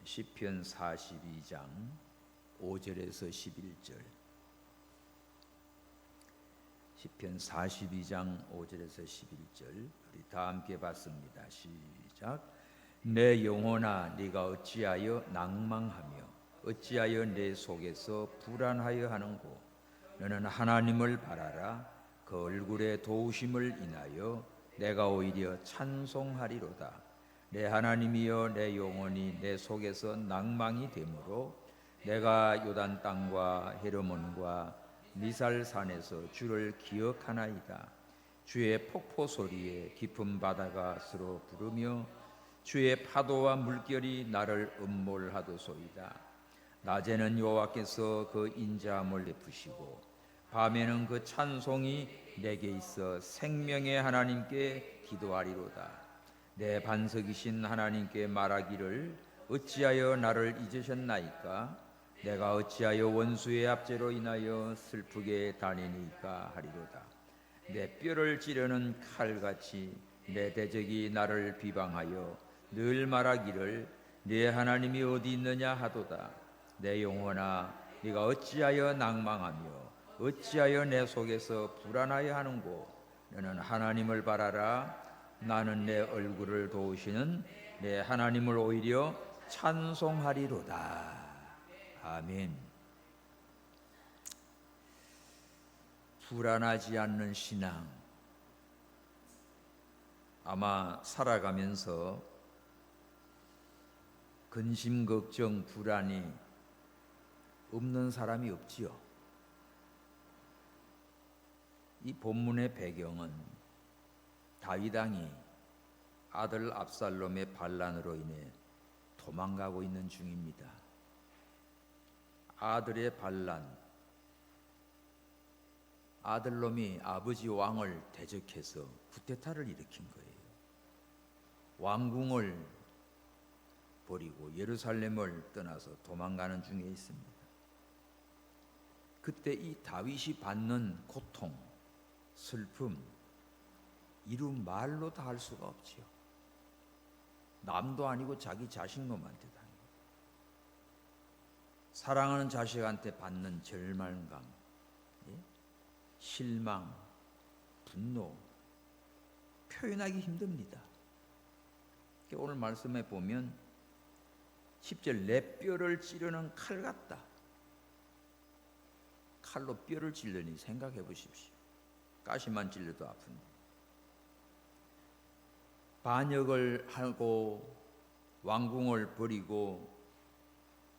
시편 42장 5절에서 11절. 시편 42장 5절에서 11절 우리 다 함께 봤습니다. 시작. 내 영혼아 네가 어찌하여 낭망하며 어찌하여 내 속에서 불안하여 하는고. 너는 하나님을 바라라. 그 얼굴의 도우심을 인하여 내가 오히려 찬송하리로다. 내 하나님이여, 내 영혼이 내 속에서 낭망이 되므로 내가 요단 땅과 헤르몬과 미살산에서 주를 기억하나이다. 주의 폭포 소리에 깊은 바다가 서로 부르며 주의 파도와 물결이 나를 음몰하도소이다. 낮에는 여호와께서 그 인자함을 베푸시고 밤에는 그 찬송이 내게 있어 생명의 하나님께 기도하리로다. 내 반석이신 하나님께 말하기를 어찌하여 나를 잊으셨나이까? 내가 어찌하여 원수의 압제로 인하여 슬프게 다니니까 하리로다. 내 뼈를 찌르는 칼같이 내 대적이 나를 비방하여 늘 말하기를 네 하나님이 어디 있느냐 하도다. 내 영혼아 네가 어찌하여 낭망하며 어찌하여 내 속에서 불안하여 하는고. 너는 하나님을 바라라. 나는 내 얼굴을 도우시는 내 하나님을 오히려 찬송하리로다. 아멘. 불안하지 않는 신앙. 아마 살아가면서 근심, 걱정, 불안이 없는 사람이 없지요. 이 본문의 배경은 다윗 왕이 아들 압살롬의 반란으로 인해 도망가고 있는 중입니다. 아들의 반란, 아들놈이 아버지 왕을 대적해서 쿠데타를 일으킨 거예요. 왕궁을 버리고 예루살렘을 떠나서 도망가는 중에 있습니다. 그때 이 다윗이 받는 고통, 슬픔, 이루 말로 다 할 수가 없지요. 남도 아니고 자기 자식놈한테 당해요. 사랑하는 자식한테 받는 절망감, 실망, 분노, 표현하기 힘듭니다. 오늘 말씀에 보면 10절 내 뼈를 찌르는 칼 같다. 칼로 뼈를 찔르니 생각해 보십시오. 가시만 찔러도 아픈데. 반역을 하고 왕궁을 버리고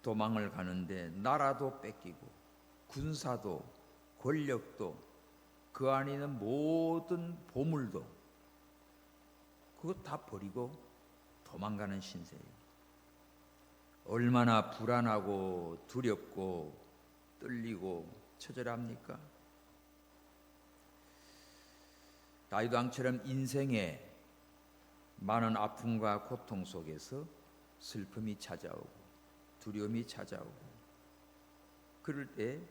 도망을 가는데 나라도 뺏기고 군사도 권력도 그 안에 있는 모든 보물도 그거 다 버리고 도망가는 신세예요. 얼마나 불안하고 두렵고 떨리고 처절합니까? 다윗 왕처럼 인생에 많은 아픔과 고통 속에서 슬픔이 찾아오고 두려움이 찾아오고 그럴 때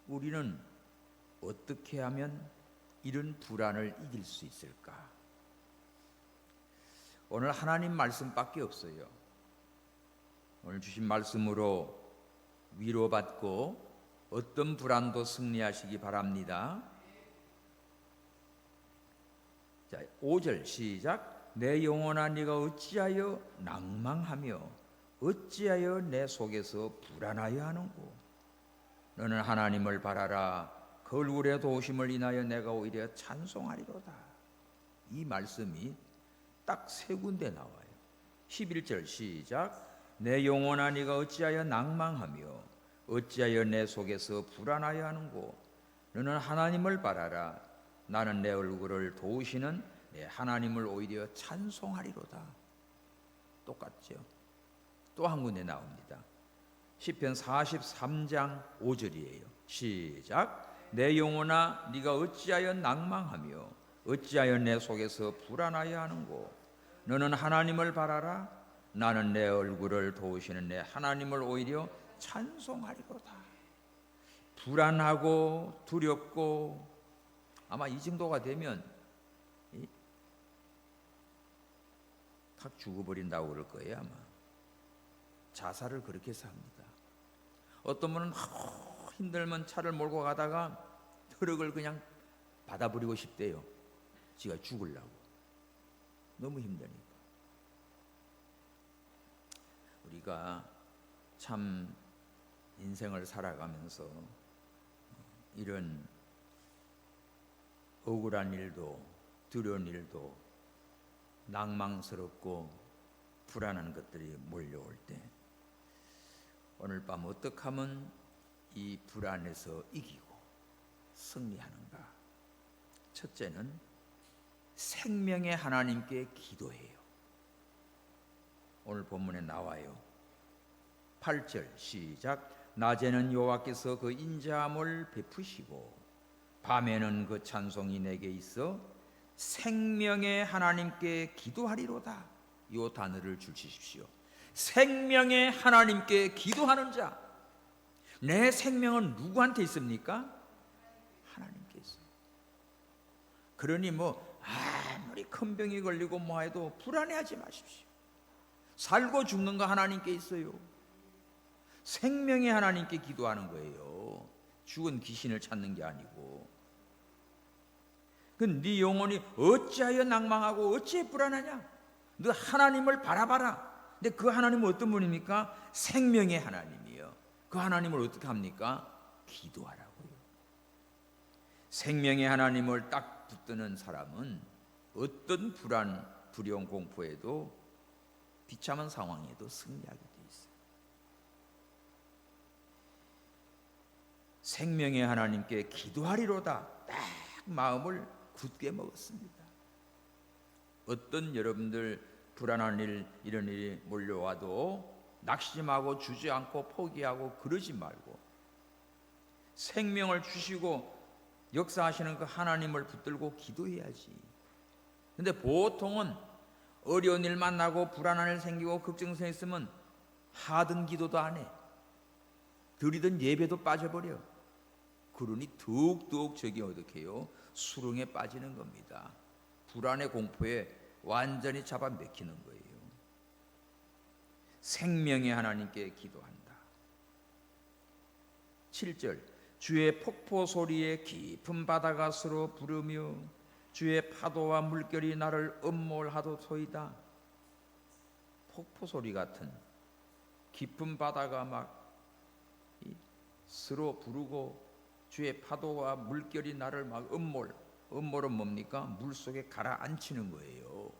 우리는 어떻게 하면 이런 불안을 이길 수 있을까? 오늘 하나님 말씀밖에 없어요. 오늘 주신 말씀으로 위로받고 어떤 불안도 승리하시기 바랍니다. 자, 5절 시작. 내 영혼아 네가 어찌하여 낭망하며 어찌하여 내 속에서 불안하여 하는고. 너는 하나님을 바라라. 그 얼굴의 도우심을 인하여 내가 오히려 찬송하리로다. 이 말씀이 딱 세 군데 나와요. 11절 시작. 내 영혼아 네가 어찌하여 낭망하며 어찌하여 내 속에서 불안하여 하는고. 너는 하나님을 바라라. 나는 내 얼굴을 도우시는 내 하나님을 오히려 찬송하리로다. 똑같죠. 또 한 군데 나옵니다. 시편 43장 5절이에요. 시작. 내 영혼아 네가 어찌하여 낭망하며 어찌하여 내 속에서 불안하여 하는고. 너는 하나님을 바라라. 나는 내 얼굴을 도우시는 내 하나님을 오히려 찬송하리로다. 불안하고 두렵고 아마 이 정도가 되면 탁 죽어버린다고 그럴 거예요. 아마 자살을 그렇게 해서 합니다. 어떤 분은 힘들면 차를 몰고 가다가 트럭을 그냥 받아버리고 싶대요. 지가 죽으려고. 너무 힘드니까. 우리가 참 인생을 살아가면서 이런 억울한 일도 두려운 일도 낭망스럽고 불안한 것들이 몰려올 때 오늘 밤 어떻게 하면 이 불안에서 이기고 승리하는가? 첫째는 생명의 하나님께 기도해요. 오늘 본문에 나와요. 8절 시작. 낮에는 여호와께서 그 인자함을 베푸시고 밤에는 그 찬송이 내게 있어 생명의 하나님께 기도하리로다. 이 단어를 주십시오. 생명의 하나님께 기도하는 자. 내 생명은 누구한테 있습니까? 하나님께 있어요. 그러니 아무리 큰 병이 걸리고 해도 불안해하지 마십시오. 살고 죽는 거 하나님께 있어요. 생명의 하나님께 기도하는 거예요. 죽은 귀신을 찾는 게 아니고. 네 영혼이 어찌하여 낭망하고 어찌해 불안하냐? 너 하나님을 바라봐라. 근데 그 하나님은 어떤 분입니까? 생명의 하나님이요. 그 하나님을 어떻게 합니까? 기도하라고요. 생명의 하나님을 딱 붙드는 사람은 어떤 불안, 두려움, 공포에도 비참한 상황에도 승리하게 돼 있어요. 생명의 하나님께 기도하리로다. 딱 마음을 굳게 먹었습니다. 어떤 여러분들 불안한 일, 이런 일이 몰려와도 낙심하고 주저앉고 포기하고 그러지 말고 생명을 주시고 역사하시는 그 하나님을 붙들고 기도해야지. 근데 보통은 어려운 일 만나고 불안한 일 생기고 걱정성 있으면 하든 기도도 안 해. 드리던 예배도 빠져버려. 그러니 더욱더욱 저기 어떻게 해요? 수렁에 빠지는 겁니다. 불안의 공포에 완전히 잡아먹히는 거예요. 생명의 하나님께 기도한다. 7절 주의 폭포 소리에 깊은 바다가 서로 부르며 주의 파도와 물결이 나를 엄몰하도소이다. 폭포 소리 같은 깊은 바다가 막 서로 부르고 주의 파도와 물결이 나를 막 엄몰은 뭡니까? 물속에 가라앉히는 거예요.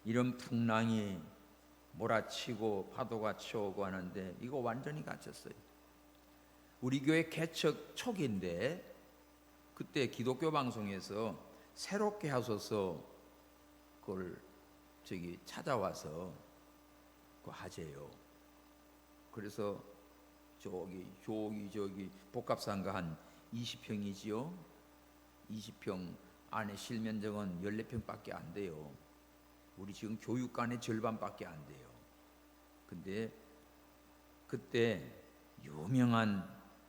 이런 풍랑이 몰아치고 파도가 치오고 하는데 이거 완전히 갇혔어요. 우리 교회 개척 초기인데 그때 기독교 방송에서 새롭게 하소서 그걸 찾아와서 그 하재요. 그래서 저기 복합상가 한 20평이지요. 20평 안에 실면적은 14평밖에 안 돼요. 우리 지금 교육관의 절반밖에 안 돼요. 근데 그때 유명한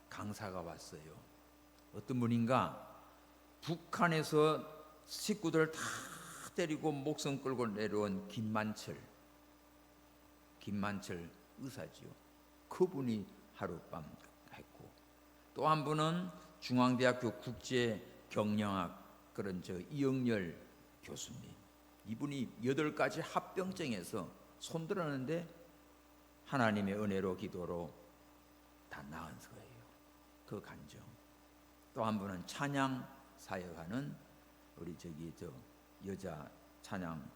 강사가 왔어요. 어떤 분인가 북한에서 식구들 다 데리고 목숨 끌고 내려온 김만철 의사지요. 그분이 하룻밤 했고, 또 한 분은 중앙대학교 국제경영학 그런 이영렬 교수님. 이분이 8가지 합병증에서 손들었는데 하나님의 은혜로 기도로 다 나은 거예요. 그 간증. 또 한 분은 찬양 사역하는 우리 여자 찬양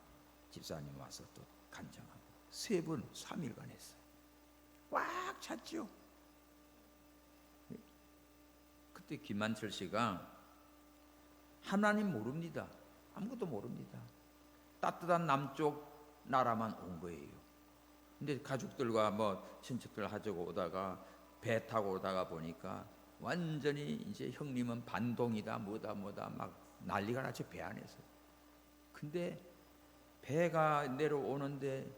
집사님 와서 또 간증하고 3분 3일간 했어요. 꽉 찼죠. 그때 김만철 씨가 하나님 모릅니다. 아무것도 모릅니다. 따뜻한 남쪽 나라만 온 거예요. 근데 가족들과 친척들 하자고 오다가 배 타고 오다가 보니까 완전히 이제 형님은 반동이다 뭐다 막 난리가 났죠. 배 안에서. 근데 배가 내려오는데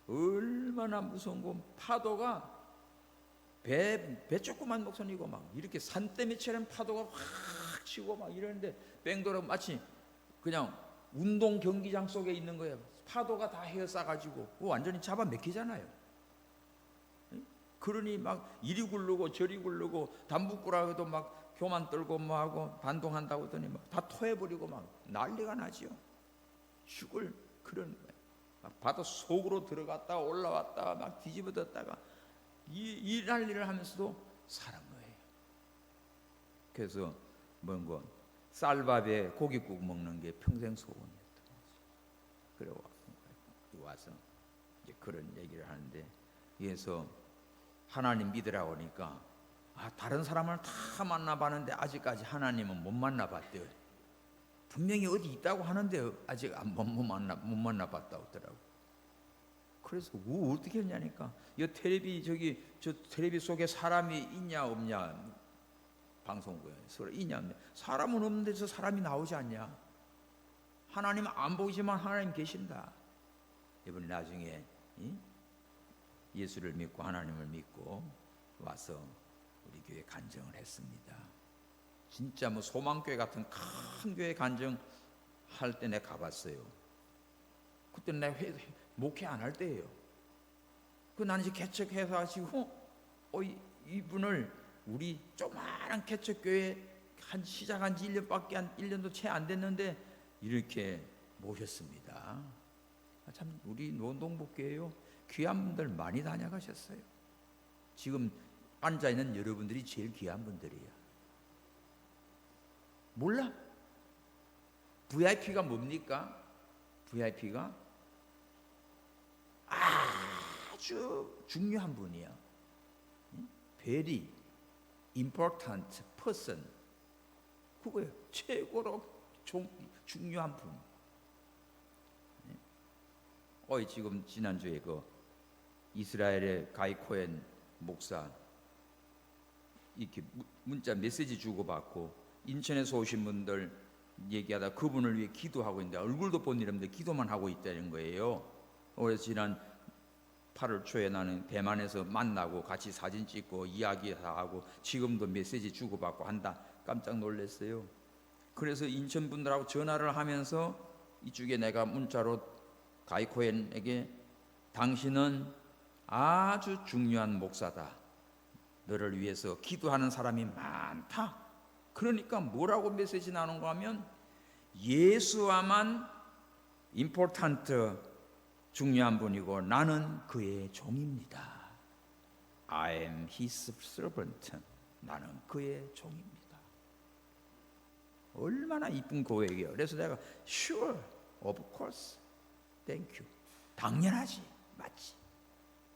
얼마나 무서운 거. 파도가 배 조그만 목선이고 막 이렇게 산더미처럼 파도가 확 치고 막 이러는데 뺑돌아 마치 그냥 운동 경기장 속에 있는 거예요. 파도가 다 헤어싸가지고 완전히 잡아 맥히잖아요. 그러니 막 이리 굴르고 저리 굴르고 담붙구라고도 막 교만 떨고 뭐 하고 반동한다고 하더니 막 다 토해버리고 막 난리가 나지요. 죽을 그런 거예요. 막 바다 속으로 들어갔다가 올라왔다가 막 뒤집어졌다가 이 난리를 하면서도 살은 거예요. 그래서 뭔가 쌀밥에 고깃국 먹는 게 평생 소원이었던 거죠. 그래 와서 이제 그런 얘기를 하는데, 그래서 하나님 믿으라고 하니까 다른 사람을 다 만나봤는데 아직까지 하나님은 못 만나봤대요. 분명히 어디 있다고 하는데 아직 못 만나봤다고 하더라고. 그래서 어떻게 했냐니까, 저 텔레비 속에 사람이 있냐 없냐, 방송국에서 있냐 없냐. 사람은 없는데 저 사람이 나오지 않냐. 하나님 안 보이지만 하나님 계신다. 이번에 나중에 예수를 믿고 하나님을 믿고 와서 우리 교회 간증을 했습니다. 진짜 뭐 소망교회 같은 큰 교회 간증할 때 내가 가봤어요. 그때 내가 목회 안 할 때예요. 나는 이제 개척해서 가지고 이분을 우리 조그마한 개척교회 시작한 지 1년도 채 안 됐는데 이렇게 모셨습니다. 참 우리 노원동복교회요, 귀한 분들 많이 다녀가셨어요. 지금 앉아있는 여러분들이 제일 귀한 분들이에요. 몰라? VIP가 뭡니까? VIP가 아주 중요한 분이야. Very important person. 그거예요. 최고로 중요한 분. 지금 지난주에 그 이스라엘의 가이 코엔 목사 이렇게 문자 메시지 주고받고 인천에서 오신 분들 얘기하다 그분을 위해 기도하고 있는데 얼굴도 못 이름인데 기도만 하고 있다는 거예요. 그래서 지난 8월 초에 나는 대만에서 만나고 같이 사진 찍고 이야기하고 지금도 메시지 주고받고 한다. 깜짝 놀랐어요. 그래서 인천 분들하고 전화를 하면서 이쪽에 내가 문자로 가이코엔에게 당신은 아주 중요한 목사다. 너를 위해서 기도하는 사람이 많다. 그러니까 뭐라고 메시지 나눈가 하면 예수와만 임포턴트 중요한 분이고 나는 그의 종입니다. I am his servant. 나는 그의 종입니다. 얼마나 이쁜 고백이에요. 그래서 내가 sure, of course, thank you. 당연하지, 맞지.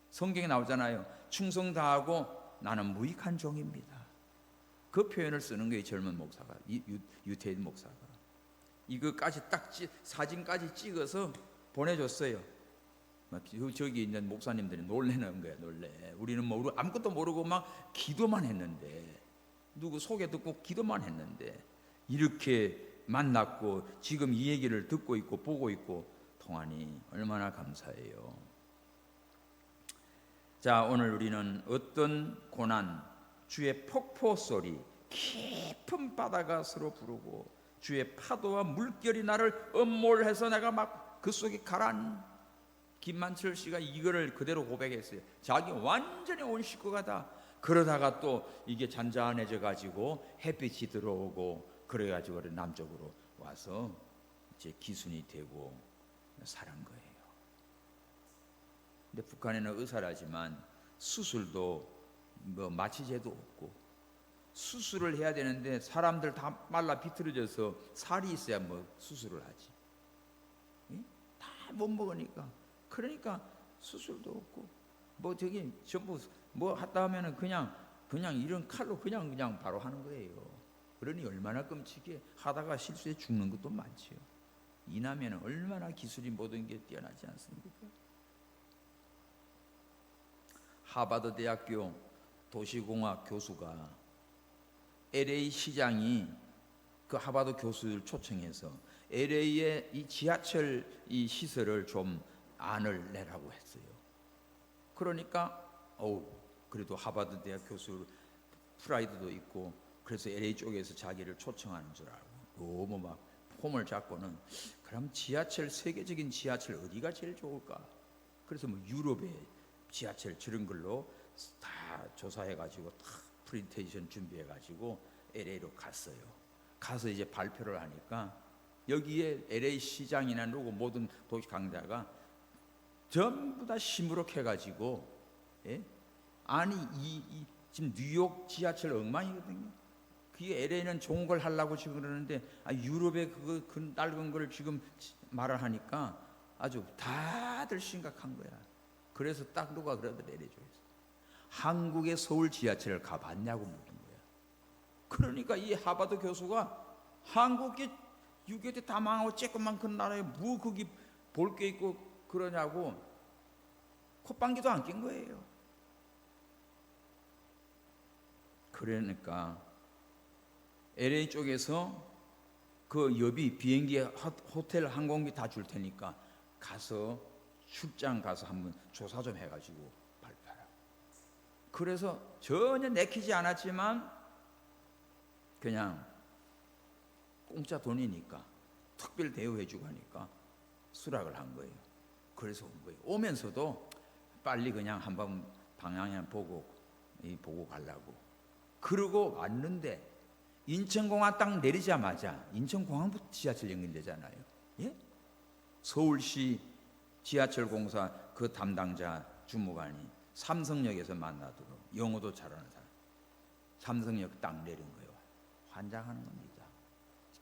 성경에 나오잖아요. 충성 다하고 나는 무익한 종입니다. 그 표현을 쓰는 거예요. 젊은 목사가, 유태인 목사가. 이거까지 딱 사진까지 찍어서 보내줬어요. 저기 있는 목사님들이 놀래는 거야. 놀래. 우리는 뭐 아무것도 모르고 막 기도만 했는데, 누구 소개 듣고 기도만 했는데 이렇게 만났고 지금 이 얘기를 듣고 있고 보고 있고 통하니 얼마나 감사해요. 자, 오늘 우리는 어떤 고난, 주의 폭포 소리, 깊은 바다가 서로 부르고 주의 파도와 물결이 나를 엄몰해서 내가 막 그 속에 가라앉는, 김만철 씨가 이거를 그대로 고백했어요. 자기 완전히 온 식구가 다. 그러다가 또 이게 잔잔해져 가지고 햇빛이 들어오고 그래가지고 남쪽으로 와서 이제 기순이 되고 살은 거예요. 근데 북한에는 의사라지만 수술도 뭐 마취제도 없고 수술을 해야 되는데 사람들 다 말라 비틀어져서 살이 있어야 뭐 수술을 하지. 다 못 먹으니까. 그러니까 수술도 없고 뭐 저기 전부 뭐 하다 하면은 그냥 이런 칼로 그냥 바로 하는 거예요. 그러니 얼마나 끔찍해. 하다가 실수해 죽는 것도 많지요. 이남에는 얼마나 기술이 모든 게 뛰어나지 않습니까? 하버드 대학교 도시공학 교수가 LA 시장이 그 하버드 교수를 초청해서 LA의 이 지하철 이 시설을 좀 안을 내라고 했어요. 그러니까 그래도 하버드 대학 교수 프라이드도 있고 그래서 LA 쪽에서 자기를 초청하는 줄 알고 너무 막 폼을 잡고는 그럼 지하철, 세계적인 지하철 어디가 제일 좋을까? 그래서 뭐 유럽의 지하철 저런 걸로 다 조사해가지고 다 프레젠테이션 준비해가지고 LA로 갔어요. 가서 이제 발표를 하니까 여기에 LA 시장이나 누구 모든 도시 강자가 전부 다 시무룩해가지고, 예? 아니 지금 뉴욕 지하철 엉망이거든요. 그게 LA는 좋은 걸 하려고 지금 그러는데 유럽의 그 낡은 걸 지금 말을 하니까 아주 다들 심각한 거야. 그래서 딱 누가 그러더래, LA 쪽에서 한국의 서울 지하철을 가봤냐고 묻는 거야. 그러니까 이 하버드 교수가 한국이 6.25 때 다 망하고 조그만 큰 나라에 뭐 거기 볼 게 있고 그러냐고 콧방귀도 안 낀 거예요. 그러니까 LA 쪽에서 그 여비 비행기, 호텔, 항공기 다 줄 테니까 가서 출장 가서 한번 조사 좀 해가지고 발표하라. 그래서 전혀 내키지 않았지만 그냥 공짜 돈이니까 특별 대우해주고 하니까 수락을 한 거예요. 그래서 온 거예요. 오면서도 빨리 그냥 한번 방향을 보고 가려고. 그러고 왔는데 인천공항 딱 내리자마자 인천공항부터 지하철 연결되잖아요. 예? 서울시 지하철공사 그 담당자 주무관이 삼성역에서 만나도록 영어도 잘하는 사람, 삼성역 딱 내린 거예요. 환장하는 겁니다.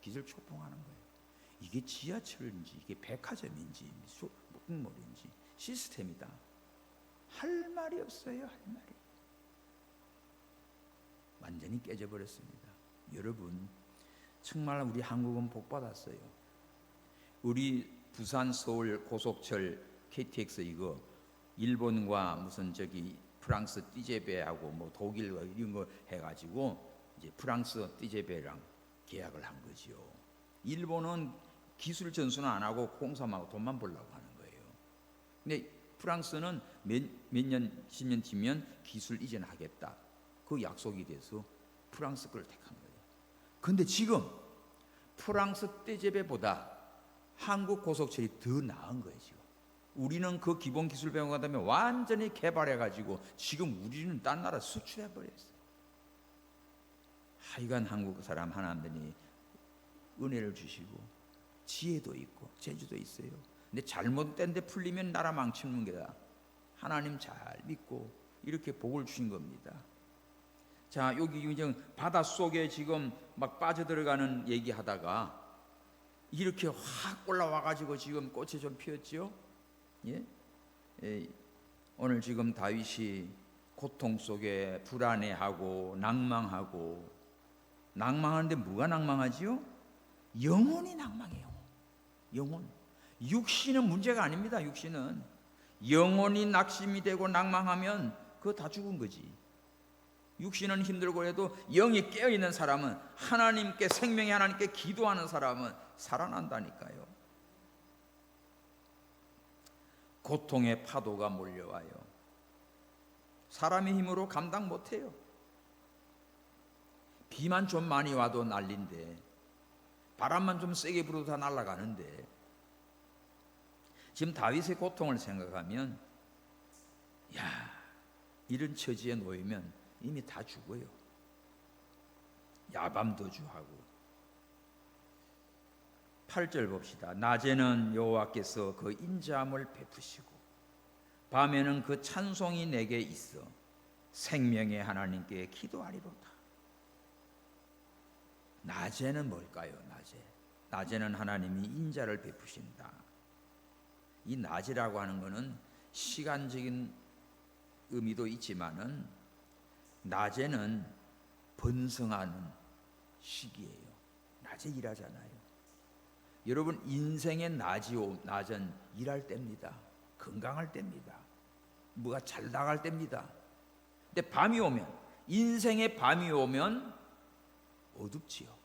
기절초풍하는 거예요. 이게 지하철인지 이게 백화점인지 무슨 뭐인지 시스템이다. 할 말이 없어요. 할 말이. 완전히 깨져버렸습니다. 여러분, 정말 우리 한국은 복 받았어요. 우리 부산 서울 고속철 KTX 이거 일본과 무슨 저기 프랑스 띠제베하고 뭐 독일 이런 거 해가지고 이제 프랑스 띠제베랑 계약을 한 거지요. 일본은 기술 전수는 안 하고 공사하고 돈만 벌려고 하는 거예요. 근데 프랑스는 몇 년, 10년 뒤면 기술 이전하겠다. 그 약속이 돼서 프랑스 걸 택한 거예요. 근데 지금 프랑스 떼제베보다 한국 고속철이 더 나은 거예요. 지금 우리는 그 기본 기술 배우고 간 다음에 완전히 개발해가지고 지금 우리는 딴 나라 수출해버렸어요. 하여간 한국 사람 하나님이 은혜를 주시고 지혜도 있고 재주도 있어요. 근데 잘못된 데 풀리면 나라 망치는 게다. 하나님 잘 믿고 이렇게 복을 주신 겁니다. 자, 여기 이제 바닷속에 지금 막 빠져들어가는 얘기하다가 이렇게 확 올라와가지고 지금 꽃이 좀 피었죠. 예? 오늘 지금 다윗이 고통 속에 불안해하고 낭망하는데 뭐가 낭망하지요? 영혼이 낭망해요. 영혼. 육신은 문제가 아닙니다. 육신은 영혼이 낙심이 되고 낭망하면 그거 다 죽은 거지. 육신은 힘들고 해도 영이 깨어있는 사람은 하나님께 생명의 하나님께 기도하는 사람은 살아난다니까요. 고통의 파도가 몰려와요. 사람의 힘으로 감당 못해요. 비만 좀 많이 와도 난린데 바람만 좀 세게 불어도 다 날아가는데 지금 다윗의 고통을 생각하면 이런 처지에 놓이면 이미 다 죽어요. 야밤도주하고. 8절 봅시다. 낮에는 여호와께서 그 인자함을 베푸시고 밤에는 그 찬송이 내게 있어 생명의 하나님께 기도하리로다. 낮에는 뭘까요? 낮에는 하나님이 인자를 베푸신다. 이 낮이라고 하는 것은 시간적인 의미도 있지만은 낮에는 번성하는 시기예요. 낮에 일하잖아요. 여러분 인생의 낮은 일할 때입니다. 건강할 때입니다. 뭐가 잘 나갈 때입니다. 근데 밤이 오면 인생의 밤이 오면 어둡지요.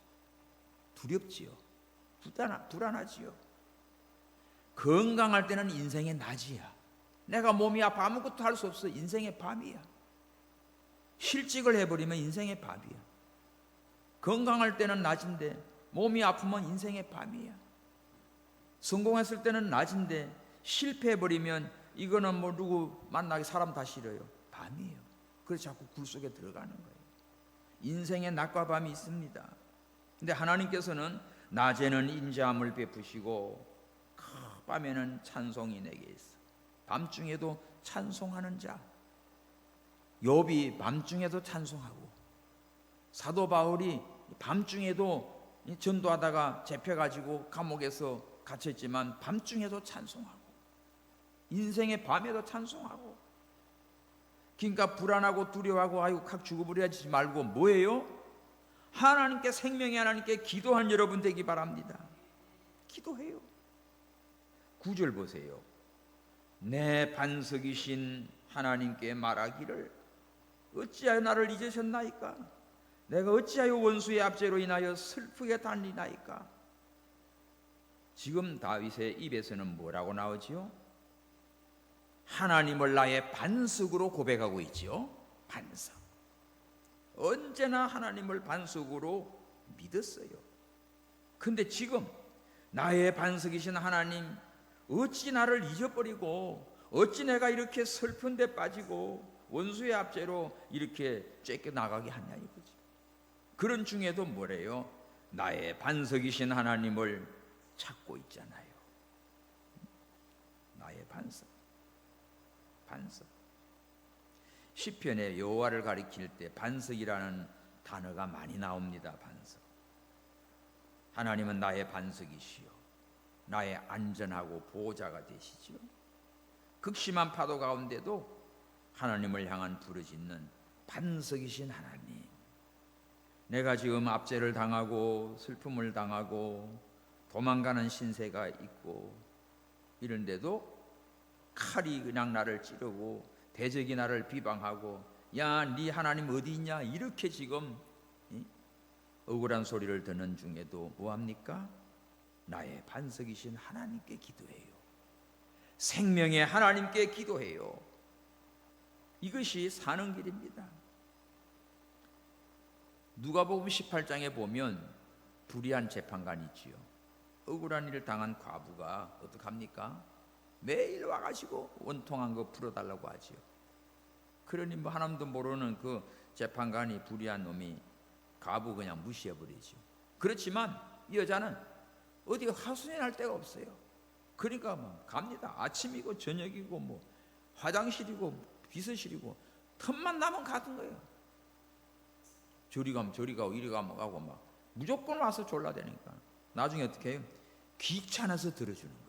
두렵지요. 불안하지요. 건강할 때는 인생의 낮이야. 내가 몸이 아파 아무것도 할 수 없어. 인생의 밤이야. 실직을 해버리면 인생의 밤이야. 건강할 때는 낮인데 몸이 아프면 인생의 밤이야. 성공했을 때는 낮인데 실패해버리면 이거는 뭐 누구 만나기 사람 다 싫어요. 밤이에요. 그래서 자꾸 굴 속에 들어가는 거예요. 인생의 낮과 밤이 있습니다. 근데 하나님께서는 낮에는 인자함을 베푸시고 밤에는 찬송이 내게 있어. 밤중에도 찬송하는 자. 욥이 밤중에도 찬송하고, 사도 바울이 밤중에도 전도하다가 잡혀가지고 감옥에서 갇혔지만 밤중에도 찬송하고, 인생의 밤에도 찬송하고. 그러니까 불안하고 두려워하고 아이고 각 죽어버려야지 말고 뭐예요? 하나님께, 생명의 하나님께 기도한 여러분 되기 바랍니다. 기도해요. 9절 보세요. 내 반석이신 하나님께 말하기를 어찌하여 나를 잊으셨나이까? 내가 어찌하여 원수의 압제로 인하여 슬프게 달리나이까? 지금 다윗의 입에서는 뭐라고 나오지요? 하나님을 나의 반석으로 고백하고 있지요. 반석. 언제나 하나님을 반석으로 믿었어요. 근데 지금 나의 반석이신 하나님, 어찌 나를 잊어버리고, 어찌 내가 이렇게 슬픈 데 빠지고 원수의 압제로 이렇게 쫓겨나가게 하냐 이거지. 그런 중에도 뭐래요? 나의 반석이신 하나님을 찾고 있잖아요. 나의 반석. 반석. 시편에 여호와를 가리킬 때 반석이라는 단어가 많이 나옵니다. 반석. 하나님은 나의 반석이시요, 나의 안전하고 보호자가 되시죠. 극심한 파도 가운데도 하나님을 향한 부르짖는 반석이신 하나님. 내가 지금 압제를 당하고 슬픔을 당하고 도망가는 신세가 있고 이런데도 칼이 그냥 나를 찌르고 대적이 나를 비방하고, 야, 네 하나님 어디 있냐, 이렇게 지금 억울한 소리를 듣는 중에도 뭐합니까? 나의 반석이신 하나님께 기도해요. 생명의 하나님께 기도해요. 이것이 사는 길입니다. 누가복음 18장에 보면 불의한 재판관이 있지요. 억울한 일을 당한 과부가 어떡합니까? 매일 와가지고 원통한 거 풀어달라고 하지요. 그러니 뭐 하나님도 모르는 그 재판관이, 불의한 놈이 과부 그냥 무시해버리죠. 그렇지만 이 여자는 어디 하소연할 데가 없어요. 그러니까 뭐 갑니다. 아침이고 저녁이고 뭐 화장실이고 비서실이고 틈만 나면 가는 거예요. 저리 가면 저리 가고 이리 가면 가고 막 무조건 와서 졸라대니까 나중에 어떻게 해요? 귀찮아서 들어주는 거예요.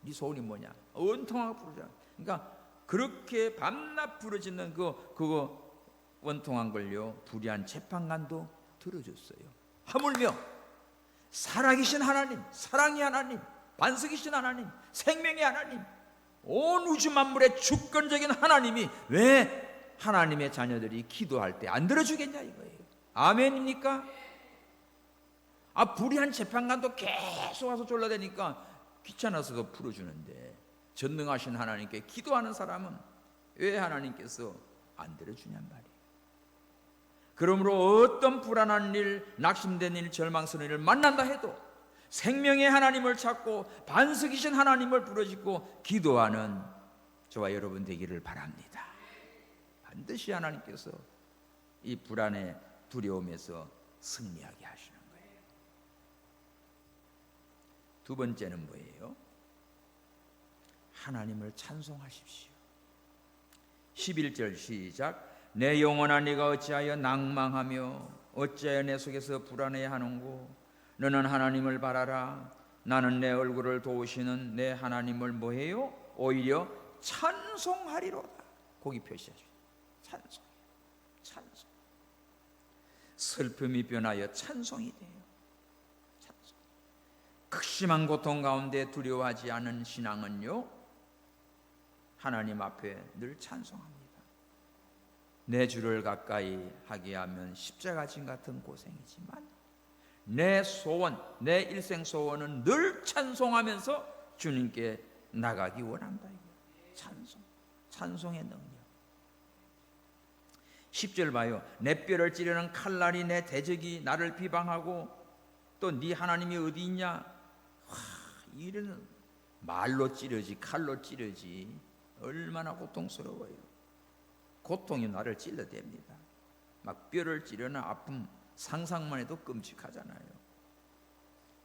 네 소원이 뭐냐? 원통하고 부르잖아. 그러니까 그렇게 밤낮 부르짖는 그거 원통한 걸요, 불의한 재판관도 들어줬어요. 하물며 살아계신 하나님, 사랑의 하나님, 반석이신 하나님, 생명의 하나님, 온 우주 만물의 주권적인 하나님이 왜 하나님의 자녀들이 기도할 때 안 들어주겠냐 이거예요. 아멘입니까? 불의한 재판관도 계속 와서 졸라대니까 귀찮아서도 풀어주는데, 전능하신 하나님께 기도하는 사람은 왜 하나님께서 안 들어주냔 말이에요. 그러므로 어떤 불안한 일, 낙심된 일, 절망스러운 일을 만난다 해도 생명의 하나님을 찾고 반석이신 하나님을 부르짖고 기도하는 저와 여러분 되기를 바랍니다. 반드시 하나님께서 이 불안의 두려움에서 승리하게 하시는 거예요. 두 번째는 뭐예요? 하나님을 찬송하십시오. 11절 시작. 내 영혼아 네가 어찌하여 낭망하며 어찌하여 내 속에서 불안해하는고? 너는 하나님을 바라라. 나는 내 얼굴을 도우시는 내 하나님을 뭐해요? 오히려 찬송하리로다. 거기 표시하십시오. 찬송. 찬송. 슬픔이 변하여 찬송이 돼요. 찬송. 극심한 고통 가운데 두려워하지 않은 신앙은요, 하나님 앞에 늘 찬송합니다. 내 주를 가까이 하게 하면 십자가 진 같은 고생이지만 내 소원, 내 일생 소원은 늘 찬송하면서 주님께 나가기 원한다. 찬송, 찬송의 능력. 10절 봐요. 내 뼈를 찌르는 칼날이 내 대적이 나를 비방하고 또 네 하나님이 어디 있냐? 와, 이런 말로 찌르지 칼로 찌르지 얼마나 고통스러워요. 고통이 나를 찔러댑니다. 막 뼈를 찌르는 아픔 상상만 해도 끔찍하잖아요.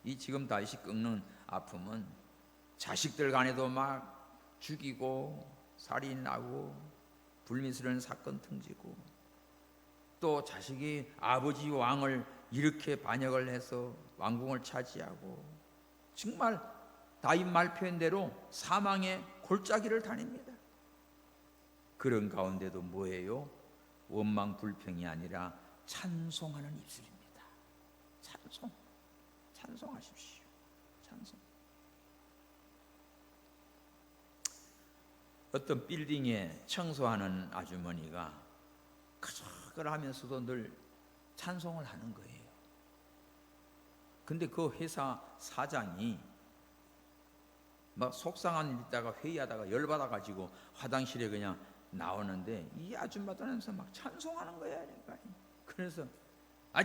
이 지금 다시 꺾는 아픔은 자식들 간에도 막 죽이고 살인하고 불미스러운 사건 터지고, 또 자식이 아버지 왕을 이렇게 반역을 해서 왕궁을 차지하고, 정말 다윗 말 표현대로 사망의 골짜기를 다닙니다. 그런 가운데도 뭐예요? 원망 불평이 아니라 찬송하는 입술입니다. 찬송하십시오. 찬송. 어떤 빌딩에 청소하는 아주머니가 그걸 하면서도 늘 찬송을 하는 거예요. 근데 그 회사 사장이 막 속상한 일 있다가 회의하다가 열받아가지고 화장실에 그냥 나오는데, 이 아줌마들한테 막 찬송하는 거야. 그래서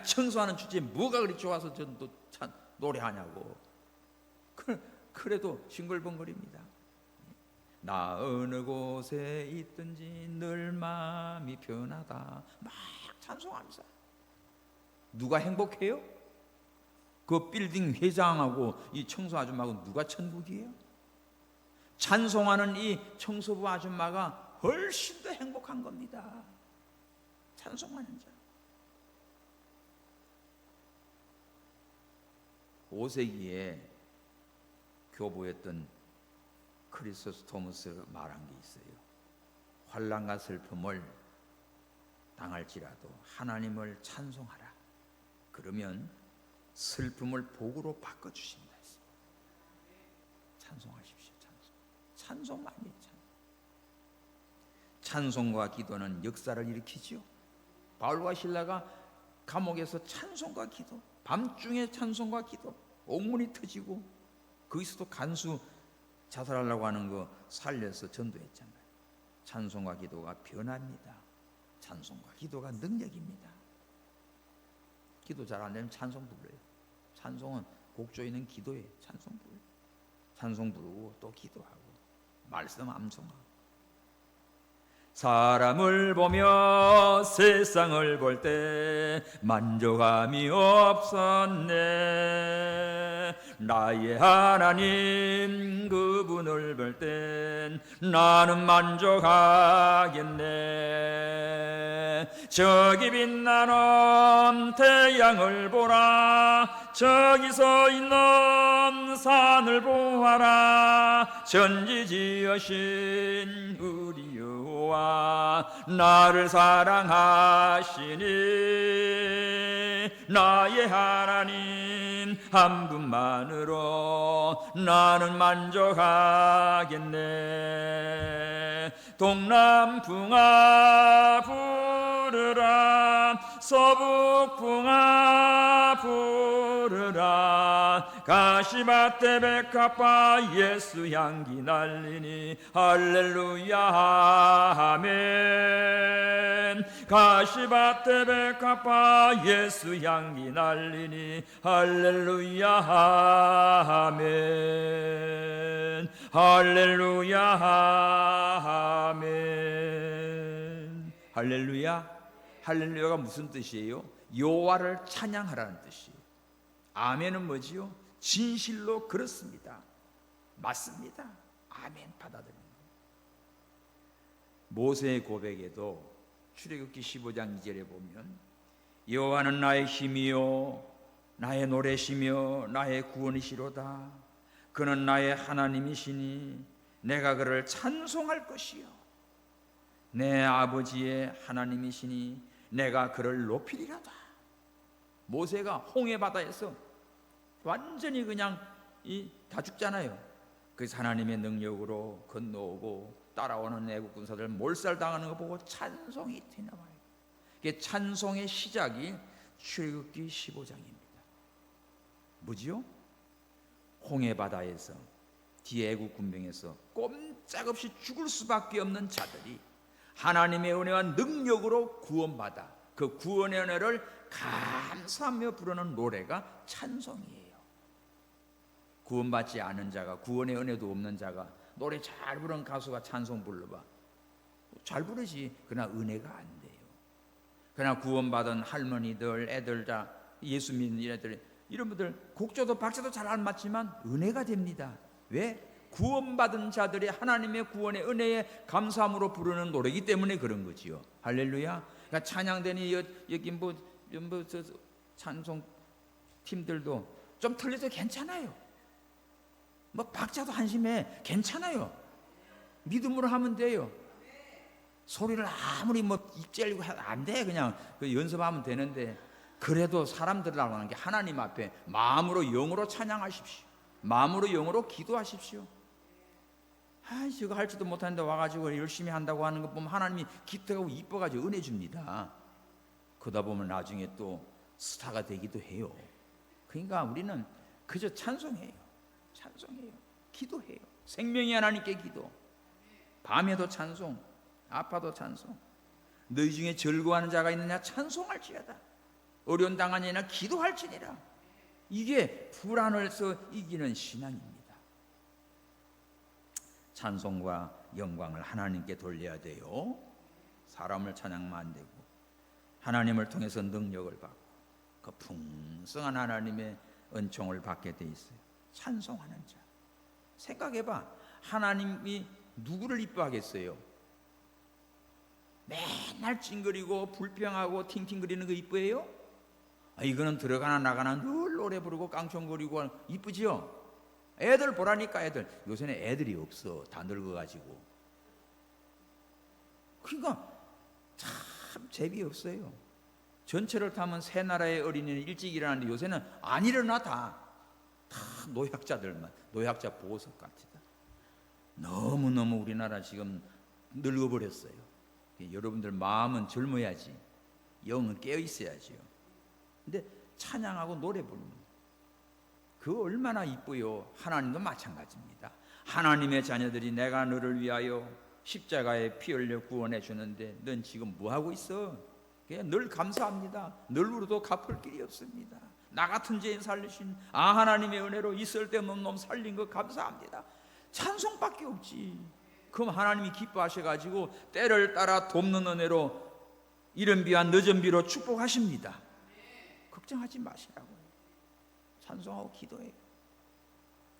청소하는 주제에 뭐가 그리 좋아서 전또 노래하냐고. 그래도 싱글벙글입니다. 나 어느 곳에 있든지 늘 마음이 편하다. 막 찬송하면서. 누가 행복해요? 그 빌딩 회장하고 이 청소 아줌마하고 누가 천국이에요? 찬송하는 이 청소부 아줌마가 훨씬 더 행복한 겁니다. 찬송하는 자. 5세기에 교보였던 크리소스토무스 말한 게 있어요. 환난과 슬픔을 당할지라도 하나님을 찬송하라. 그러면 슬픔을 복으로 바꿔주신다 했어요. 찬송하십시오. 찬송만이 찬송과 기도는 역사를 일으키죠. 바울과 실라가 감옥에서 찬송과 기도, 밤중에 찬송과 기도, 옥문이 터지고 거기서도 간수 자살하려고 하는 거 살려서 전도했잖아요. 찬송과 기도가 변합니다. 찬송과 기도가 능력입니다. 기도 잘 안 되면 찬송 불러요. 찬송은 곡 조이는 기도예요. 찬송 불러요. 찬송 부르고 또 기도하고 말씀 암송하고. 사람을 보며 세상을 볼 때 만족함이 없었네. 나의 하나님 그분을 볼 땐 나는 만족하겠네. 저기 빛나는 태양을 보라. 저기 서 있는 산을 보아라. 전지지으신 우리 여호와 나를 사랑하시니 나의 하나님 한 분만으로 나는 만족하겠네. 동남풍아 부르라. 서북풍아 부르라. 가시밭에 백합화 예수 향기 날리니 할렐루야 아멘. 가시밭에 백합화 예수 향기 날리니 할렐루야 아멘. 할렐루야 아멘. 할렐루야. 할렐루야가 무슨 뜻이에요? 여호와를 찬양하라는 뜻이에요. 아멘은 뭐지요? 진실로 그렇습니다. 맞습니다. 아멘 받아들이는 거예요. 모세의 고백에도 출애굽기 15장 2절에 보면 여호와는 나의 힘이요 나의 노래시며 나의 구원이시로다. 그는 나의 하나님이시니 내가 그를 찬송할 것이요 내 아버지의 하나님이시니 내가 그를 높이리라다. 모세가 홍해 바다에서 완전히 그냥 다 죽잖아요. 그래서 하나님의 능력으로 건너오고 따라오는 애국 군사들 몰살당하는 거 보고 찬송이 튀나와요. 이게 찬송의 시작이 출애굽기 15장입니다. 뭐지요? 홍해 바다에서 뒤에 애국 군병에서 꼼짝없이 죽을 수밖에 없는 자들이 하나님의 은혜와 능력으로 구원받아 그 구원의 은혜를 감사하며 부르는 노래가 찬송이에요. 구원받지 않은 자가, 구원의 은혜도 없는 자가 노래 잘 부르는 가수가 찬송 불러봐. 잘 부르지. 그러나 은혜가 안 돼요. 그러나 구원받은 할머니들, 애들 다 예수 믿는 애들, 이런 분들 곡조도 박자도 잘 안 맞지만 은혜가 됩니다. 왜? 구원받은 자들이 하나님의 구원의 은혜에 감사함으로 부르는 노래이기 때문에 그런 거지요. 할렐루야. 그러니까 찬양대니 여기 찬송 팀들도 좀 틀려도 괜찮아요. 뭐 박자도 한심해. 괜찮아요. 믿음으로 하면 돼요. 소리를 아무리 뭐 입질리고 안 돼. 그냥 그 연습하면 되는데, 그래도 사람들이라고 하는 게 하나님 앞에 마음으로 영으로 찬양하십시오. 마음으로 영으로 기도하십시오. 이거 할지도 못하는데 와가지고 열심히 한다고 하는 거 보면 하나님이 기특하고 이뻐가지고 은혜 줍니다. 그러다 보면 나중에 또 스타가 되기도 해요. 그러니까 우리는 그저 찬송해요. 찬송해요. 기도해요. 생명이 하나님께 기도. 밤에도 찬송, 아파도 찬송. 너희 중에 즐거워하는 자가 있느냐? 찬송할지어다. 어려운 당하니나 기도할지니라. 이게 불안을서 이기는 신앙입니다. 찬송과 영광을 하나님께 돌려야 돼요. 사람을 찬양하면 안 되고, 하나님을 통해서 능력을 받고 그 풍성한 하나님의 은총을 받게 돼 있어요. 찬송하는 자. 생각해봐. 하나님이 누구를 이뻐하겠어요? 맨날 찡그리고 불평하고 팅팅거리는 거 이뻐해요? 이거는 들어가나 나가나 늘 노래 부르고 깡총거리고 이쁘지요? 애들 보라니까. 애들 요새는 애들이 없어. 다 늙어가지고. 그러니까 참 재미없어요. 전철을 타면 새 나라의 어린이는 일찍 일어나는데 요새는 안 일어나. 다 노약자들만, 노약자 보석 같이다. 너무너무 우리나라 지금 늙어버렸어요. 여러분들 마음은 젊어야지, 영은 깨어있어야지요. 근데 찬양하고 노래 부르는 그 얼마나 이뻐요. 하나님도 마찬가지입니다. 하나님의 자녀들이 내가 너를 위하여 십자가에 피 흘려 구원해 주는데 넌 지금 뭐하고 있어? 그냥 늘 감사합니다. 늘 울어도 갚을 길이 없습니다. 나 같은 죄인 살리신 하나님의 은혜로 있을 데 없는 놈 살린 거 감사합니다. 찬송밖에 없지. 그럼 하나님이 기뻐하셔가지고 때를 따라 돕는 은혜로 이른 비와 늦은 비로 축복하십니다. 걱정하지 마시라고요. 찬송하고 기도해요.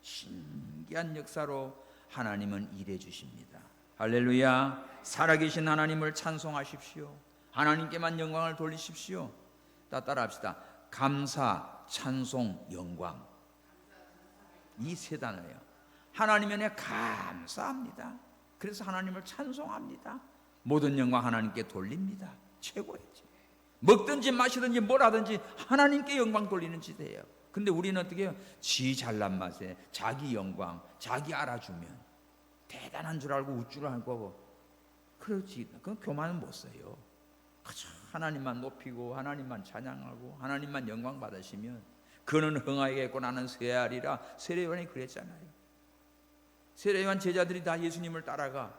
신기한 역사로 하나님은 일해 주십니다. 할렐루야. 살아계신 하나님을 찬송하십시오. 하나님께만 영광을 돌리십시오. 따라합시다. 감사, 찬송, 영광. 이 세 단어예요. 하나님의 은혜 감사합니다. 그래서 하나님을 찬송합니다. 모든 영광 하나님께 돌립니다. 최고였죠. 먹든지 마시든지 뭘 하든지 하나님께 영광 돌리는 지대예요. 근데 우리는 어떻게 해요? 지 잘난 맛에 자기 영광, 자기 알아주면 대단한 줄 알고 웃줄 알고, 그렇지. 그건 교만은 못 써요. 그저 하나님만 높이고 하나님만 찬양하고 하나님만 영광 받으시면 그는 흥하겠고 나는 쇠하리라. 세례요한이 그랬잖아요. 세례요한 제자들이 다 예수님을 따라가.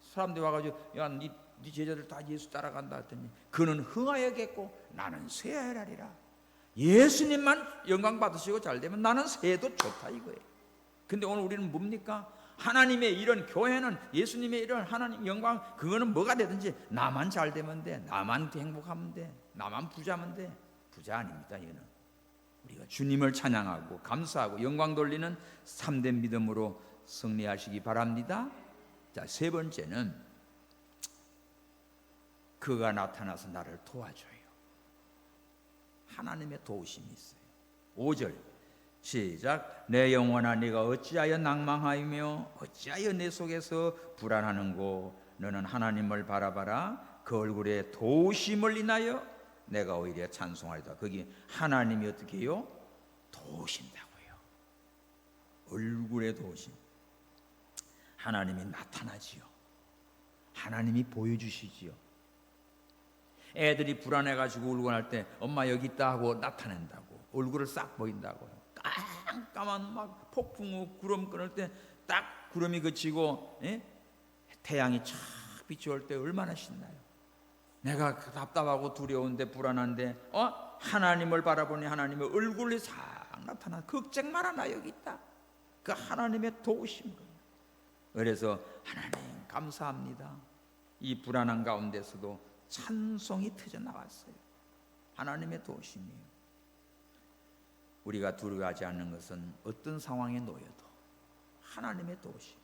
사람들이 와가지고 야, 네 제자들 다 예수 따라간다 했더니 그는 흥하여겠고 나는 쇠하리라. 예수님만 영광 받으시고 잘되면 나는 쇠도 좋다 이거예요. 근데 오늘 우리는 뭡니까? 하나님의 이런 교회는, 예수님의 이런 하나님 영광, 그거는 뭐가 되든지 나만 잘되면 돼, 나만 행복하면 돼, 나만 부자면 돼. 부자 아닙니다. 얘는 우리가 주님을 찬양하고 감사하고 영광 돌리는 참된 믿음으로 승리하시기 바랍니다. 자, 세 번째는 그가 나타나서 나를 도와줘요. 하나님의 도우심이 있어요. 5절 시작. 내 영혼아 네가 어찌하여 낭망하며 어찌하여 내 속에서 불안하는고. 너는 하나님을 바라봐라. 그 얼굴에 도우심을 인하여 내가 오히려 찬송하리다. 거기 하나님이 어떻게 해요? 도우신다고요. 얼굴에 도우심. 하나님이 나타나지요. 하나님이 보여주시지요. 애들이 불안해가지고 울고 날 때 엄마 여기 있다 하고 나타낸다고. 얼굴을 싹 보인다고요. 깜깜한 막 폭풍우 구름 끊을 때 딱 구름이 그치고 태양이 쫙 비추올 때 얼마나 신나요. 내가 답답하고 두려운데 불안한데 하나님을 바라보니 하나님의 얼굴이 싹 나타나. 걱정 마라, 나 여기 있다. 그 하나님의 도우심. 그래서 하나님 감사합니다. 이 불안한 가운데서도 찬송이 터져 나왔어요. 하나님의 도우심이에요. 우리가 두려워하지 않는 것은 어떤 상황에 놓여도 하나님의 도우심.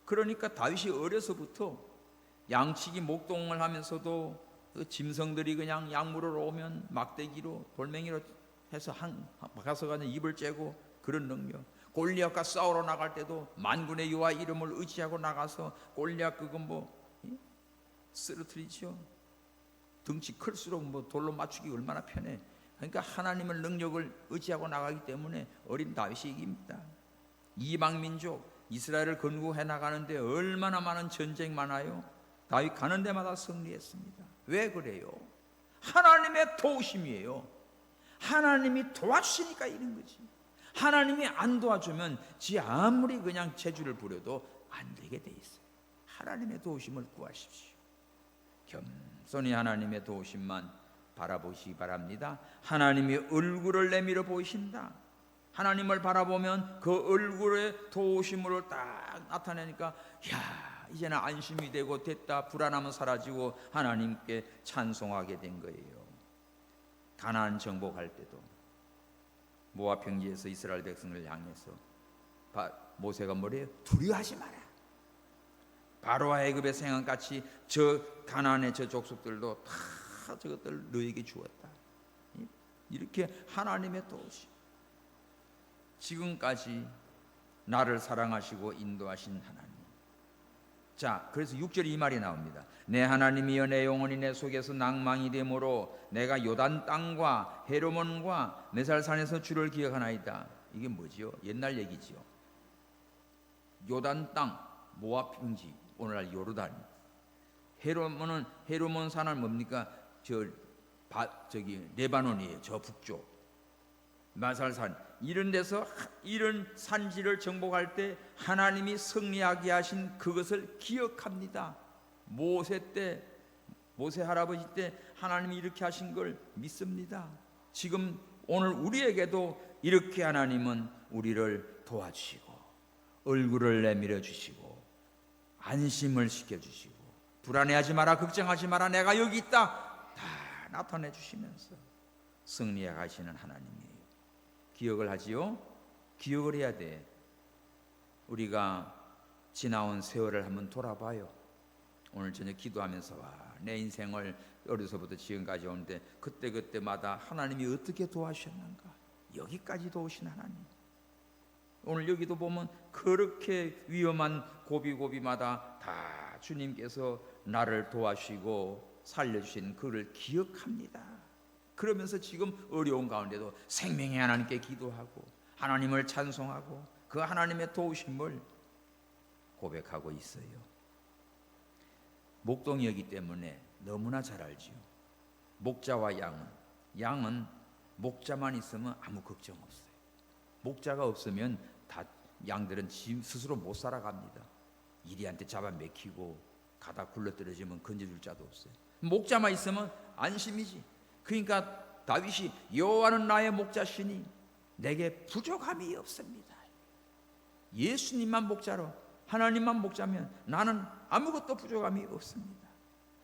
그러니까 다윗이 어려서부터 양치기 목동을 하면서도 그 짐승들이 그냥 약물을 오면 막대기로 돌멩이로 해서 가서 그냥 입을 째고 그런 능력. 골리앗과 싸우러 나갈 때도 만군의 여호와 이름을 의지하고 나가서 골리앗 그거 쓰러뜨리죠. 덩치 클수록 돌로 맞추기 얼마나 편해. 그러니까 하나님의 능력을 의지하고 나가기 때문에 어린 다윗이 이깁니다. 이방 민족 이스라엘을 건국해 나가는데 얼마나 많은 전쟁 많아요. 다윗 가는 데마다 승리했습니다. 왜 그래요? 하나님의 도우심이에요. 하나님이 도와주시니까 이런 거지. 하나님이 안 도와주면 지 아무리 그냥 재주를 부려도 안 되게 돼 있어요. 하나님의 도우심을 구하십시오. 겸손히 하나님의 도우심만 바라보시기 바랍니다. 하나님이 얼굴을 내밀어 보이신다. 하나님을 바라보면 그 얼굴의 도우심으로 딱 나타내니까 야, 이제는 안심이 되고 됐다. 불안함은 사라지고 하나님께 찬송하게 된 거예요. 가나안 정복할 때도 모압 평지에서 이스라엘 백성을 향해서 모세가 뭐래요? 두려워하지 마라. 바로와 애굽의 생각같이 저 가나안의 저 족속들도 다 저것들 너에게 주었다. 이렇게 하나님의 도우심. 지금까지 나를 사랑하시고 인도하신 하나님. 자, 그래서 6절에 이 말이 나옵니다. 내 하나님이여 내 영혼이 내 속에서 낭망이 되므로 내가 요단 땅과 헤르몬과 메살산에서 주를 기억하나이다. 이게 뭐지요? 옛날 얘기지요. 요단 땅, 모압 평지, 오늘날 요르단. 헤르몬 산은 뭡니까? 저기 레바논이에요. 저 북쪽. 마살산 이런 데서 이런 산지를 정복할 때 하나님이 승리하게 하신 그것을 기억합니다. 모세 할아버지 때 하나님이 이렇게 하신 걸 믿습니다. 지금 오늘 우리에게도 이렇게 하나님은 우리를 도와주시고 얼굴을 내밀어 주시고 안심을 시켜주시고 불안해하지 마라, 걱정하지 마라, 내가 여기 있다 다 나타내 주시면서 승리해 가시는 하나님이에요. 기억을 하지요? 기억을 해야 돼. 우리가 지나온 세월을 한번 돌아봐요. 오늘 저녁 기도하면서 내 인생을 어려서부터 지금까지 오는데 그때마다 하나님이 어떻게 도와주셨는가. 여기까지 도우신 하나님. 오늘 여기도 보면 그렇게 위험한 고비마다 다 주님께서 나를 도와주시고 살려주신 그를 기억합니다. 그러면서 지금 어려운 가운데도 생명의 하나님께 기도하고 하나님을 찬송하고 그 하나님의 도우심을 고백하고 있어요. 목동이었기 때문에 너무나 잘 알지요. 목자와 양은 목자만 있으면 아무 걱정 없어요. 목자가 없으면 다 양들은 스스로 못 살아갑니다. 이리한테 잡아 먹히고 가다 굴러떨어지면 건져줄 자도 없어요. 목자만 있으면 안심이지. 그러니까 다윗이 여호와는 나의 목자시니 내게 부족함이 없습니다. 예수님만 목자로 하나님만 목자면 나는 아무것도 부족함이 없습니다.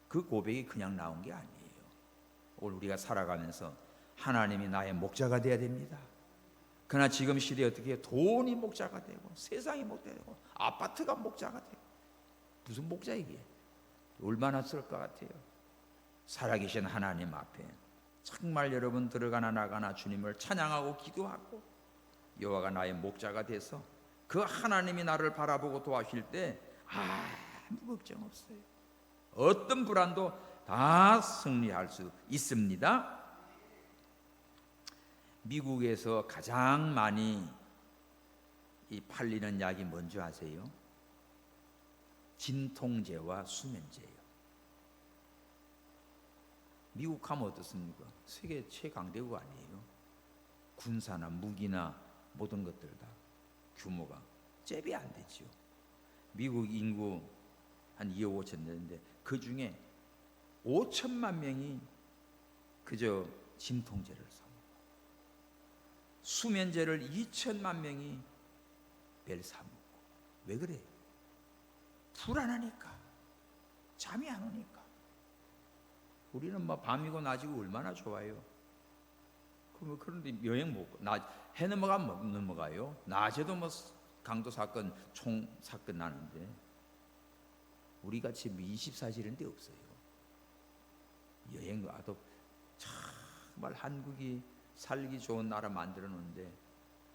그 고백이 그냥 나온 게 아니에요. 오늘 우리가 살아가면서 하나님이 나의 목자가 돼야 됩니다. 그러나 지금 시대에 어떻게 돈이 목자가 되고 세상이 목자가 되고 아파트가 목자가 되고 무슨 목자 이게 얼마나 쓸 것 같아요. 살아계신 하나님 앞에 정말 여러분 들어가나 나가나 주님을 찬양하고 기도하고 여호와가 나의 목자가 돼서 그 하나님이 나를 바라보고 도와주실 때 아무 걱정 없어요. 어떤 불안도 다 승리할 수 있습니다. 미국에서 가장 많이 팔리는 약이 뭔지 아세요? 진통제와 수면제예요. 미국 가면 어떻습니까? 세계 최강대국 아니에요? 군사나 무기나 모든 것들 다 규모가 잽이 안 되죠. 미국 인구 한 2억 5천 되는데 그 중에 5천만 명이 그저 진통제를 사먹고, 수면제를 2천만 명이 매일 사먹고. 왜 그래요? 불안하니까, 잠이 안 오니까. 우리는 뭐 밤이고 낮이고 얼마나 좋아요. 그런데 여행 못, 해 넘어가면 넘어가요. 낮에도 뭐 강도 사건, 총 사건 나는데 우리같이 24시간인데 없어요. 여행 와도 정말 한국이 살기 좋은 나라 만들어 놓는데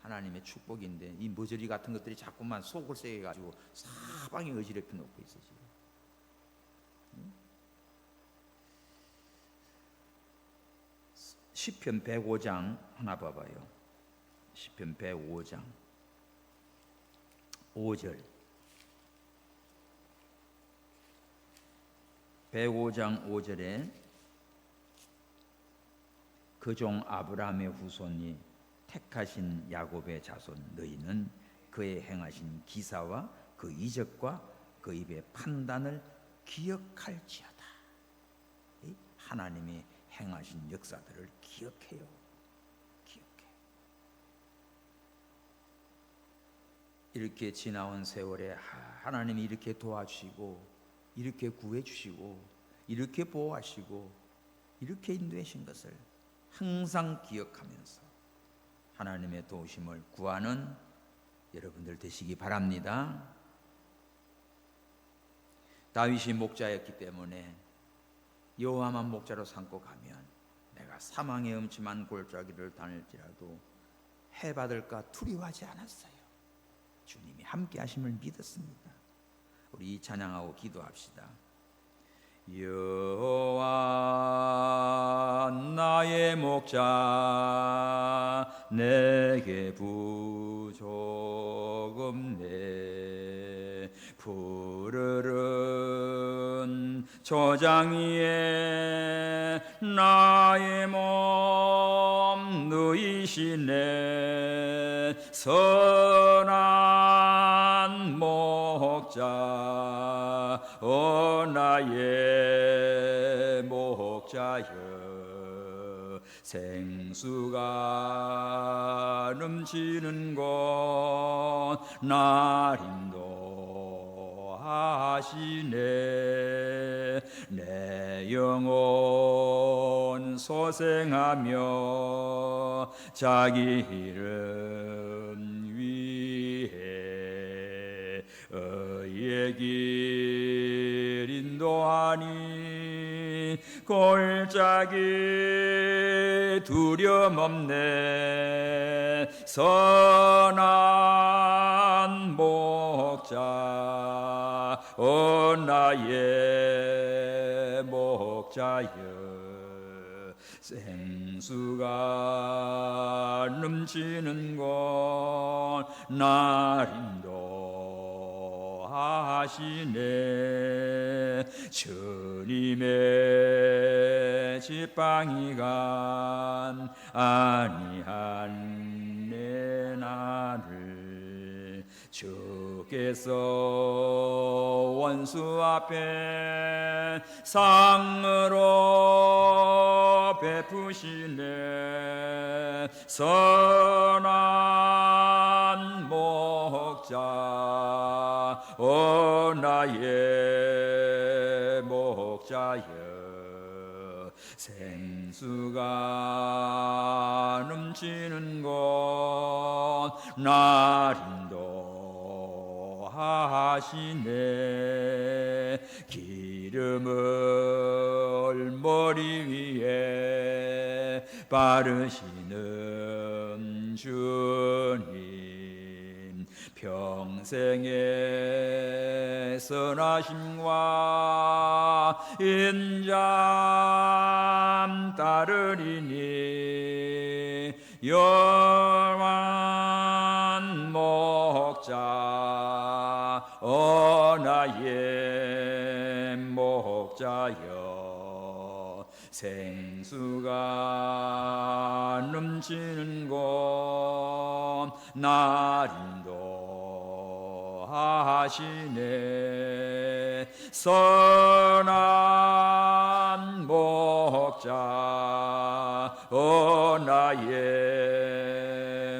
하나님의 축복인데 이 머저리 같은 것들이 자꾸만 속을 세게 가지고 사방에 어지럽혀 놓고 있어 지금. 시편 105장 하나 봐봐요. 시편 105장 5절. 105장 5절에 그 종 아브라함의 후손이 택하신 야곱의 자손 너희는 그의 행하신 기사와 그 이적과 그 입의 판단을 기억할지어다. 하나님이 행하신 역사들을 기억해요. 기억해. 이렇게 지나온 세월에 하나님이 이렇게 도와주시고 이렇게 구해주시고 이렇게 보호하시고 이렇게 인도하신 것을 항상 기억하면서 하나님의 도우심을 구하는 여러분들 되시기 바랍니다. 다윗이 목자였기 때문에 여호와만 목자로 삼고 가면 내가 사망의 음침한 골짜기를 다닐지라도 해받을까 두려워하지 않았어요. 주님이 함께 하심을 믿었습니다. 우리 찬양하고 기도합시다. 여호와 나의 목자 내게 부족 없네. 푸르른 초장 위에 나의 몸 누이시네. 선한 목자 나의 목자여. 생수가 넘치는 곳 날 인도하시네. 내 영혼 소생하며 자기 이름 위해 의의 길 인도하니 골짜기 두려움 없네. 선한 목자 나의 목자여. 생수가 넘치는 곳 날 인도하시네. 주님의 지팡이가 아니한 내 나를 주께서 원수 앞에 상으로 베푸시네. 선한 목자 나의 목자여. 생수가 넘치는 곳 날 인도하시네. 기름을 머리 위에 바르시는 주님. 평생의 선하심과 인잠 따르리니. 영원한 목자 나의 목자여. 생수가 넘치는 곳 날 하시네. 선한 목자 나의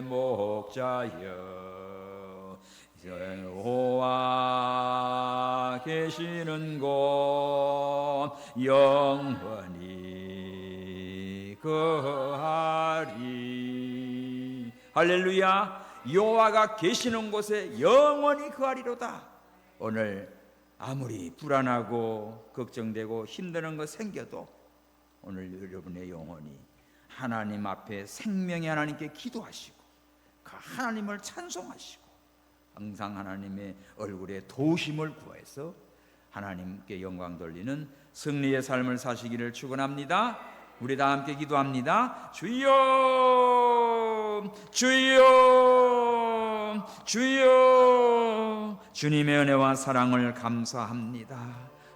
목자여, 여호와 계시는 곳 영원히 거하리. 할렐루야. 여호와가 계시는 곳에 영원히 거하리로다. 오늘 아무리 불안하고 걱정되고 힘드는 것 생겨도 오늘 여러분의 영혼이 하나님 앞에 생명의 하나님께 기도하시고 그 하나님을 찬송하시고 항상 하나님의 얼굴에 도우심을 구해서 하나님께 영광 돌리는 승리의 삶을 사시기를 축원합니다. 우리 다 함께 기도합니다. 주여, 주여, 주여. 주님의 은혜와 사랑을 감사합니다.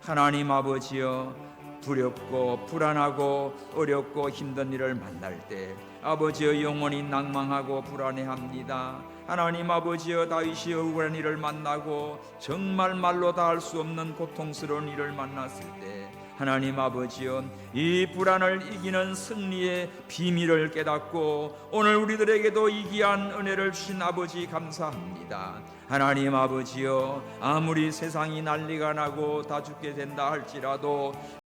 하나님 아버지여, 두렵고 불안하고 어렵고 힘든 일을 만날 때 아버지여 영혼이 낭망하고 불안해합니다. 하나님 아버지여, 다윗이 억울한 일을 만나고 정말 말로 다 할 수 없는 고통스러운 일을 만났을 때 하나님 아버지여, 이 불안을 이기는 승리의 비밀을 깨닫고 오늘 우리들에게도 이 귀한 은혜를 주신 아버지 감사합니다. 하나님 아버지여, 아무리 세상이 난리가 나고 다 죽게 된다 할지라도